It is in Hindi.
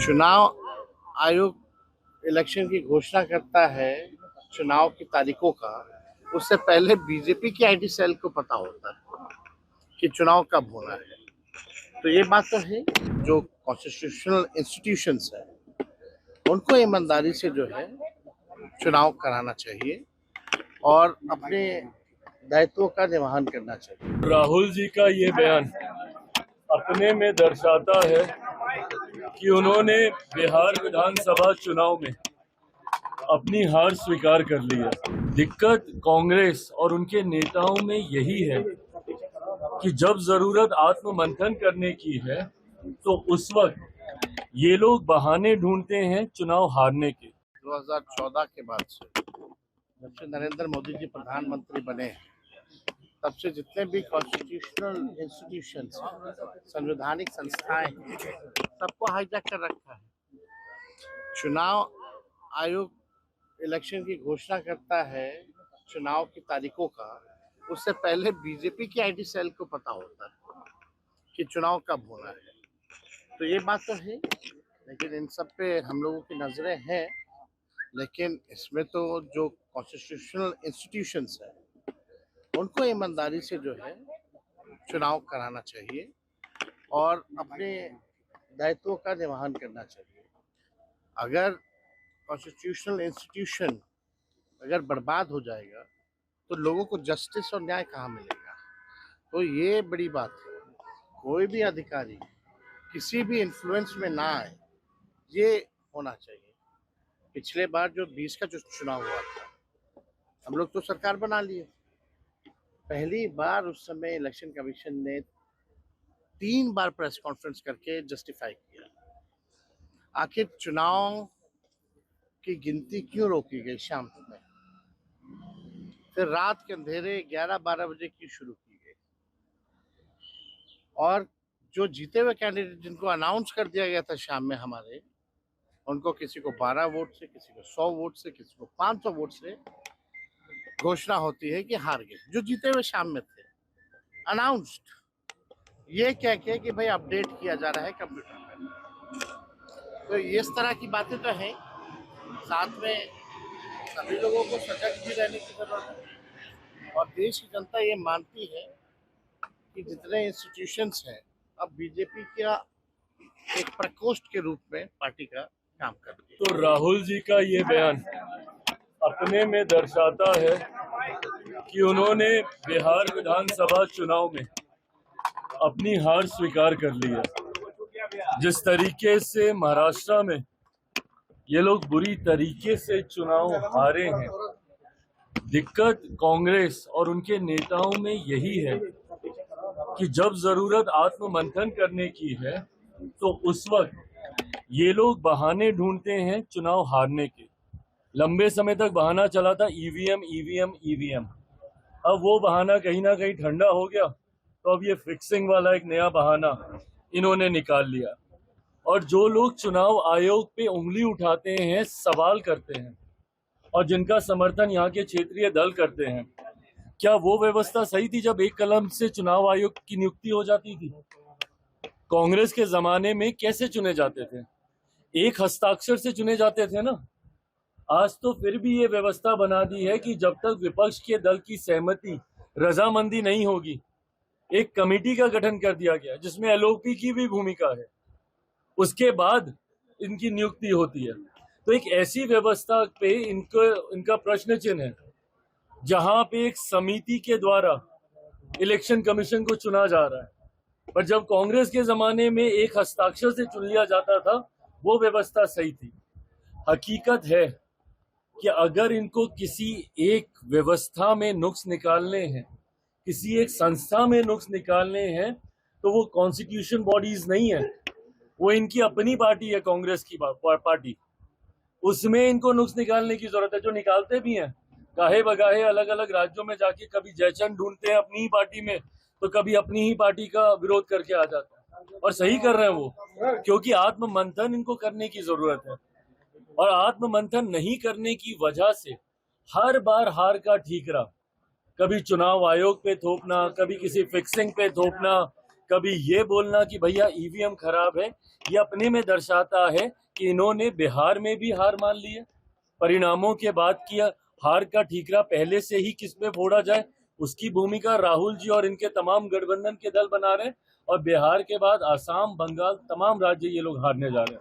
चुनाव आयोग इलेक्शन की घोषणा करता है चुनाव की तारीखों का। उससे पहले बीजेपी की आईटी सेल को पता होता है कि चुनाव कब होना है। तो ये बात तो है, जो कॉन्स्टिट्यूशनल इंस्टीट्यूशंस है उनको ईमानदारी से जो है चुनाव कराना चाहिए और अपने दायित्वों का निर्वहन करना चाहिए। राहुल जी का ये बयान अपने में दर्शाता है कि उन्होंने बिहार विधानसभा चुनाव में अपनी हार स्वीकार कर ली है। दिक्कत कांग्रेस और उनके नेताओं में यही है कि जब जरूरत आत्ममंथन करने की है तो उस वक्त ये लोग बहाने ढूंढते हैं चुनाव हारने के। 2014 के बाद से जब से नरेंद्र मोदी जी प्रधानमंत्री बने हैं तब से जितने भी कॉन्स्टिट्यूशनल इंस्टीट्यूशंस हैं, संवैधानिक संस्थाएं हैं, सबको हाईजैक कर रखा है। चुनाव आयोग इलेक्शन की घोषणा करता है चुनाव की तारीखों का। उससे पहले बीजेपी की आईटी सेल को पता होता है कि चुनाव कब होना है। तो ये बात तो है, लेकिन इन सब पे हम लोगों की नजरें हैं। लेकिन इसमें तो जो कॉन्स्टिट्यूशनल इंस्टीट्यूशंस है उनको ईमानदारी से जो है चुनाव कराना चाहिए और अपने दायित्वों का निर्वहन करना चाहिए। अगर कॉन्स्टिट्यूशनल इंस्टीट्यूशन अगर बर्बाद हो जाएगा तो लोगों को जस्टिस और न्याय कहाँ मिलेगा। तो ये बड़ी बात है, कोई भी अधिकारी किसी भी इन्फ्लुएंस में ना आए, ये होना चाहिए। पिछले बार जो 20 का जो चुनाव हुआ था, हम लोग तो सरकार बना लिए। पहली बार उस समय इलेक्शन कमीशन ने 3 बार प्रेस कॉन्फ्रेंस करके जस्टिफाई किया आखिर चुनाव की गिनती क्यों रोकी गई शाम में। फिर रात के अंधेरे 11-12 बजे की शुरू की गई और जो जीते हुए कैंडिडेट जिनको अनाउंस कर दिया गया था शाम में हमारे, उनको किसी को 12 वोट से, किसी को 100 वोट से, किसी को 500 वोट से घोषणा होती है कि हार गए जो जीते हुए शाम में थे। अनाउंस्ड ये कह के कि भाई अपडेट किया जा रहा है कंप्यूटर में। तो इस तरह की बातें तो हैं। साथ में सभी लोगों को सजग भी रहने की जरूरत है और देश की जनता ये मानती है कि जितने इंस्टीट्यूशंस हैं अब बीजेपी का एक प्रकोष्ठ के रूप में पार्टी का काम करती है। तो राहुल जी का ये बयान अपने में दर्शाता है कि उन्होंने बिहार विधानसभा चुनाव में अपनी हार स्वीकार कर ली है। जिस तरीके से महाराष्ट्र में ये लोग बुरी तरीके से चुनाव हारे हैं, दिक्कत कांग्रेस और उनके नेताओं में यही है कि जब जरूरत आत्ममंथन करने की है तो उस वक्त ये लोग बहाने ढूंढते हैं चुनाव हारने के। लंबे समय तक बहाना चला था ईवीएम ईवीएम ईवीएम। अब वो बहाना कहीं ना कहीं ठंडा हो गया तो अब ये फिक्सिंग वाला एक नया बहाना इन्होंने निकाल लिया। और जो लोग चुनाव आयोग पे उंगली उठाते हैं, सवाल करते हैं और जिनका समर्थन यहाँ के क्षेत्रीय दल करते हैं, क्या वो व्यवस्था सही थी जब एक कलम से चुनाव आयोग की नियुक्ति हो जाती थी? कांग्रेस के जमाने में कैसे चुने जाते थे? एक हस्ताक्षर से चुने जाते थे ना। आज तो फिर भी ये व्यवस्था बना दी है कि जब तक विपक्ष के दल की सहमति, रजामंदी नहीं होगी, एक कमेटी का गठन कर दिया गया जिसमें एलओपी की भी भूमिका है, उसके बाद इनकी नियुक्ति होती है। तो एक ऐसी व्यवस्था पे इनका प्रश्न चिन्ह है जहां पे एक समिति के द्वारा इलेक्शन कमीशन को चुना जा रहा है। पर जब कांग्रेस के जमाने में एक हस्ताक्षर से चुन लिया जाता था, वो व्यवस्था सही थी। हकीकत है कि अगर इनको किसी एक व्यवस्था में नुक्स निकालने हैं, किसी एक संस्था में नुक्स निकालने हैं, तो वो कॉन्स्टिट्यूशन बॉडीज नहीं है, वो इनकी अपनी पार्टी है, कांग्रेस की पार्टी। उसमें इनको नुक्स निकालने की जरूरत है। जो निकालते भी हैं गाहे बगाहे अलग अलग राज्यों में जाके, कभी जयचंद ढूंढते हैं अपनी ही पार्टी में तो कभी अपनी ही पार्टी का विरोध करके आ जाता है। और सही कर रहे हैं वो, क्योंकि आत्ममंथन इनको करने की जरूरत है। और आत्ममंथन नहीं करने की वजह से हर बार हार का ठीकरा, कभी चुनाव आयोग पे थोपना, कभी किसी फिक्सिंग पे थोपना, कभी ये बोलना कि भैया ईवीएम खराब है, ये अपने में दर्शाता है कि इन्होंने बिहार में भी हार मान ली है। परिणामों के बाद की हार का ठीकरा पहले से ही किस में फोड़ा जाए, उसकी भूमिका राहुल जी और इनके तमाम गठबंधन के दल बना रहे हैं। और बिहार के बाद आसाम, बंगाल, तमाम राज्य ये लोग हारने जा रहे हैं।